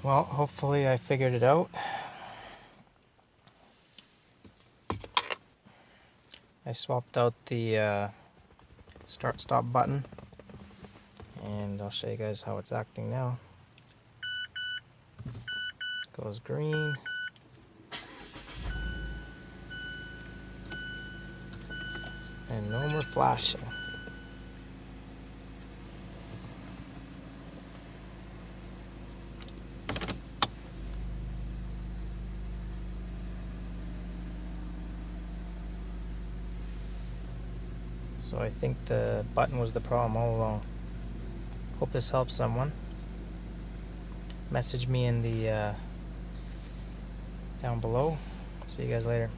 Well, hopefully I figured it out. I swapped out the start-stop button, and I'll show you guys how it's acting now. It goes green. And no more flashing. So I think the button was the problem all along. Hope this helps someone. Message me in the down below. See you guys later.